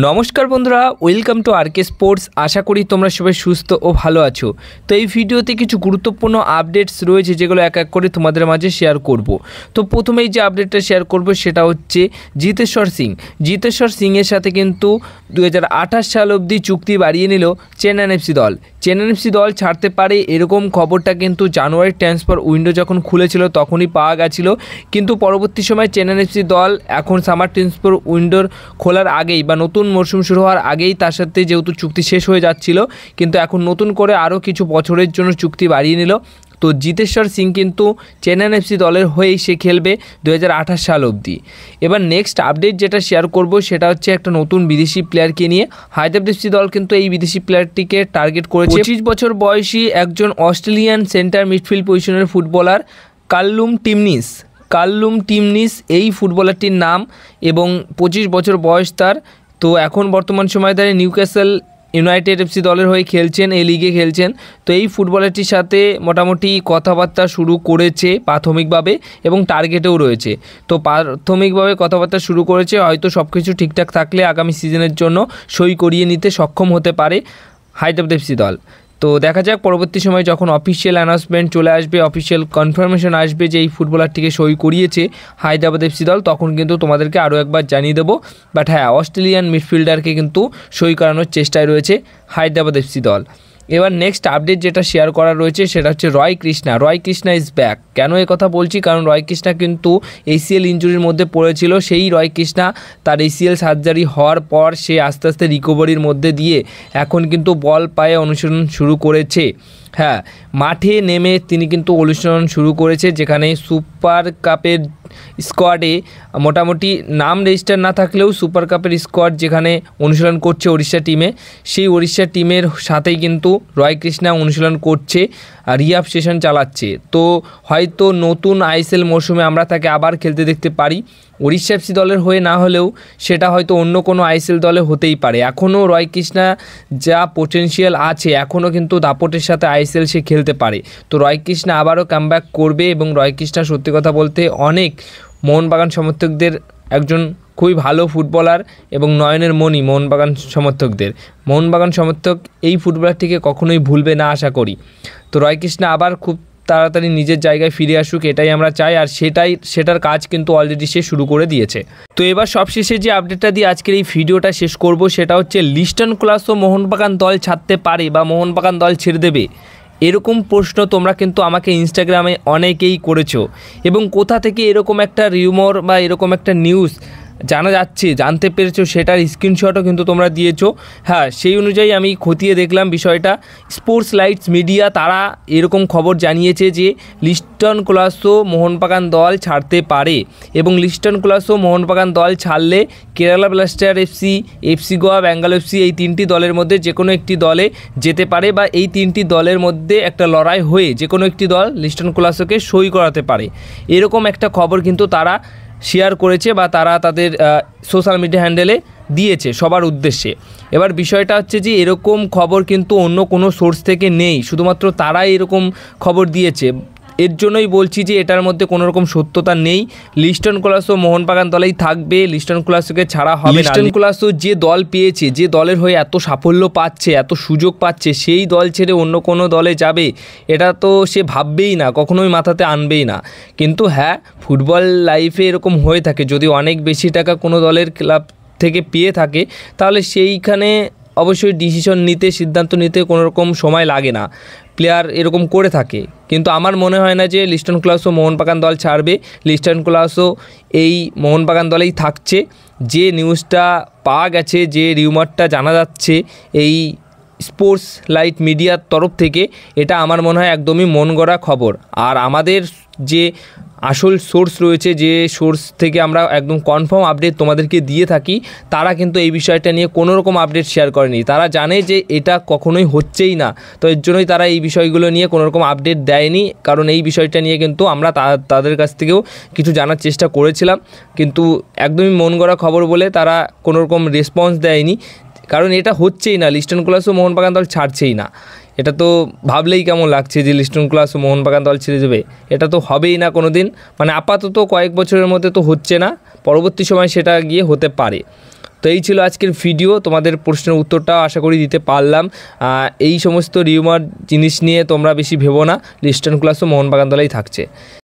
নমস্কার বন্ধুরা, welcome to আরকে sports. আশা করি তোমরা সবাই সুস্থ ও ভালো আছো। তো এই ভিডিওতে কিছু গুরুত্বপূর্ণ আপডেটস রয়েছে যেগুলো এক এক করে তোমাদের মাঝে শেয়ার করব। তো প্রথমেই যে আপডেটটা শেয়ার করব সেটা হচ্ছে জিতেশ্বর সিংয়ের সাথে কিন্তু 2028 সাল অবধি চুক্তি বাড়িয়ে নিল চেন্নাই এফসি দল। চেন্নাই এফসি দল ছাড়তে পারে এরকম খবরটা কিন্তু জানুয়ারি ট্রান্সফার উইন্ডো যখন খুলেছিল তখনই পাওয়া গেছিলো, কিন্তু পরবর্তী সময় চেন্নাই এফসি দল এখন সামার ট্রান্সফার উইন্ডোর খোলার আগেই বা নতুন মরশুম শুরু হওয়ার আগেই তার সাথে যেহেতু চুক্তি শেষ হয়ে যাচ্ছিল, কিন্তু এখন নতুন করে আরও কিছু বছরের জন্য চুক্তি বাড়িয়ে নিল। তো জিতেশ্বর সিং কিন্তু চেন্নাই এফসি দলের হয়েই সে খেলবে 2028 সাল অবধি। এবার নেক্সট আপডেট যেটা শেয়ার করব সেটা হচ্ছে একটা নতুন বিদেশি প্লেয়ারকে নিয়ে। হায়দ্রাবাদ এফসি দল কিন্তু এই বিদেশি প্লেয়ারটিকে টার্গেট করেছে। 25 বছর বয়সী একজন অস্ট্রেলিয়ান সেন্টার মিডফিল্ড পজিশনের ফুটবলার কার্লুম টিমনিস এই ফুটবলারটির নাম, এবং 25 বছর বয়স তার। তো এখন বর্তমান সময় দাঁড়িয়ে নিউক্যাসল ইউনাইটেড এফসি দলের হয়ে খেলছেন, এই লিগে খেলছেন। তো এই ফুটবলারটির সাথে মোটামুটি কথাবার্তা শুরু করেছে প্রাথমিকভাবে, এবং টার্গেটেও রয়েছে। তো প্রাথমিকভাবে কথাবার্তা শুরু করেছে, হয়তো সব কিছু ঠিকঠাক থাকলে আগামী সিজনের জন্য সই করিয়ে নিতে সক্ষম হতে পারে হায়দ্রাবাদ এফসি দল। তো দেখা যাক পরবর্তী সময় যখন অফিসিয়াল অ্যানাউন্সমেন্ট চলে আসবে, অফিসিয়াল কনফার্মেশন আসবে যে এই ফুটবলারটিকে সই করিয়েছে হায়দ্রাবাদ এফসি দল, তখন কিন্তু তোমাদেরকে আরও একবার জানিয়ে দেবো। বাট হ্যাঁ, অস্ট্রেলিয়ান মিডফিল্ডারকে কিন্তু সই করানোর চেষ্টায় রয়েছে হায়দ্রাবাদ এফসি দল। এবার নেক্সট আপডেট যেটা শেয়ার করা রয়েছে সেটা হচ্ছে রয় কৃষ্ণা ইজ ব্যাক। কেন এই কথা বলছি? কারণ রয় কৃষ্ণা কিন্তু ACL ইনজুরির মধ্যে পড়েছিল। সেই রয় কৃষ্ণা তার ACL সার্জারি হওয়ার পর সে আস্তে আস্তে রিকভারির মধ্যে দিয়ে এখন কিন্তু বল পায়ে অনুশীলন শুরু করেছে। হ্যাঁ, মাঠে নেমে তিনি কিন্তু অনুশীলন শুরু করেছে, যেখানে সুপার কাপের স্কোয়াডে মোটামুটি নাম রেজিস্টার না থাকলেও সুপার কাপের স্কোয়াড যেখানে অনুশীলন করছে ওড়িশা টিমে, সেই ওড়িশা টিমের সাথেই কিন্তু রয় কৃষ্ণা অনুশীলন করছে, রিহাব সেশন চালাচ্ছে। তো হয়তো নতুন ISL মরশুমে আমরা তাকে আবার খেলতে দেখতে পারি। ওড়িশা এফসি দলের হয়ে না হলেও সেটা হয়তো অন্য কোনো ISL দলে হতেই পারে। এখনও রয় কৃষ্ণা যা পোটেনশিয়াল আছে, এখনও কিন্তু দাপটের সাথে ISL সে খেলতে পারে। তো রয় কৃষ্ণা আবারও কামব্যাক করবে, এবং রয় কৃষ্ণা সত্যি কথা বলতে অনেক মোহনবাগান সমর্থকদের একজন খুবই ভালো ফুটবলার এবং নয়নের মণি মোহনবাগান সমর্থক এই ফুটবলারটিকে কখনোই ভুলবে না আশা করি। তো রয় কৃষ্ণা আবার খুব তাড়াতাড়ি নিজের জায়গায় ফিরে আসুক, এটাই আমরা চাই, আর সেটার কাজ কিন্তু অলরেডি সে শুরু করে দিয়েছে। তো এবার সবশেষে যে আপডেটটা দিয়ে আজকের এই ভিডিওটা শেষ করব সেটা হচ্ছে লিস্টন কোলাসো মোহনবাগান দল ছাড়তে পারে বা মোহনবাগান দল ছেড়ে দেবে, এরকম প্রশ্ন তোমরা কিন্তু আমাকে ইনস্টাগ্রামে অনেকেই করেছো, এবং কোথা থেকে এরকম একটা রিউমার বা এরকম একটা নিউজ জানতে পেরেছো সেটার স্ক্রিনশটও কিন্তু তোমরা দিয়েছো। হ্যাঁ, সেই অনুযায়ী আমি খতিয়ে দেখলাম বিষয়টা। স্পোর্টস লাইটস মিডিয়া তারা এরকম খবর জানিয়েছে যে লিস্টন কোলাসো মোহনবাগান দল ছাড়তে পারে, এবং লিস্টন কোলাসো মোহনবাগান দল ছাড়লে Kerala blaster FC Goa, Bengal FC এই তিনটি দলের মধ্যে যে কোনো একটি দলে যেতে পারে, বা এই তিনটি দলের মধ্যে একটা লড়াই হয়ে যে কোনো একটি দল লিস্টন কোলাসোকে সই করাতে পারে। এরকম একটা খবর কিন্তু তারা শেয়ার করেছে বা তারা তাদের সোশ্যাল মিডিয়া হ্যান্ডেলে দিয়েছে সবার উদ্দেশ্যে। এবার বিষয়টা হচ্ছে যে এরকম খবর কিন্তু অন্য কোনো সোর্স থেকে নেই, শুধুমাত্র তারাই এরকম খবর দিয়েছে। এর জন্যই বলছি যে এটার মধ্যে কোনো রকম সত্যতা নেই। লিস্টন কোলাসো মোহনবাগান দলেই থাকবে, লিস্টন কোলাসোকে ছাড়া হবে না। লিস্টন কোলাসো যে দল পেয়েছে, যে দলের হয়ে এত সাফল্য পাচ্ছে, এত সুযোগ পাচ্ছে, সেই দল ছেড়ে অন্য কোনো দলে যাবে এটা তো সে ভাববেই না, কখনোই মাথাতে আনবেই না। কিন্তু হ্যাঁ, ফুটবল লাইফে এরকম হয়ে থাকে, যদি অনেক বেশি টাকা কোনো দলের ক্লাব থেকে পেয়ে থাকে তাহলে সেইখানে অবশ্যই সিদ্ধান্ত নিতে কোনো রকম সময় লাগে না, প্লেয়ার এরকম করে থাকে। কিন্তু আমার মনে হয় না যে লিস্টন কোলাসো মোহনবাগান দল ছাড়বে। লিস্টন কোলাসো এই মোহনবাগান দলেই থাকছে। যে নিউজটা পাওয়া গেছে, যে রিউমারটা জানা যাচ্ছে এই স্পোর্টস লাইট মিডিয়ার তরফ থেকে, এটা আমার মনে হয় একদমই মন গড়া খবর। আর আমাদের যে আসল সোর্স রয়েছে, যে সোর্স থেকে আমরা একদম কনফার্ম আপডেট তোমাদেরকে দিয়ে থাকি, তারা কিন্তু এই বিষয়টা নিয়ে কোনো রকম আপডেট শেয়ার করেনি। তারা জানে যে এটা কখনোই হচ্ছেই না, তো এর জন্যই তারা এই বিষয়গুলো নিয়ে কোনো রকম আপডেট দেয়নি। কারণ এই বিষয়টা নিয়ে কিন্তু আমরা তাদের কাছ থেকেও কিছু জানার চেষ্টা করেছিলাম, কিন্তু একদমই মন গড়া খবর বলে তারা কোনো রকম রেসপন্স দেয়নি। কারণ এটা হচ্ছেই না, লিস্টন কোলাসো মোহনবাগান দল ছাড়ছেই না। এটা তো ভাবলেই কেমন লাগছে যে লিস্টন কোলাসো মোহনবাগান দল ছেড়ে দেবে, এটা তো হবেই না কোনো দিন। মানে আপাতত কয়েক বছরের মধ্যে তো হচ্ছে না, পরবর্তী সময় সেটা গিয়ে হতে পারে। তো এই ছিল আজকের ভিডিও, তোমাদের প্রশ্নের উত্তরটাও আশা করি দিতে পারলাম। এই সমস্ত রিউমার জিনিস নিয়ে তোমরা বেশি ভেবো না, লিস্টন কুলাসও মোহনবাগান দলেই থাকছে।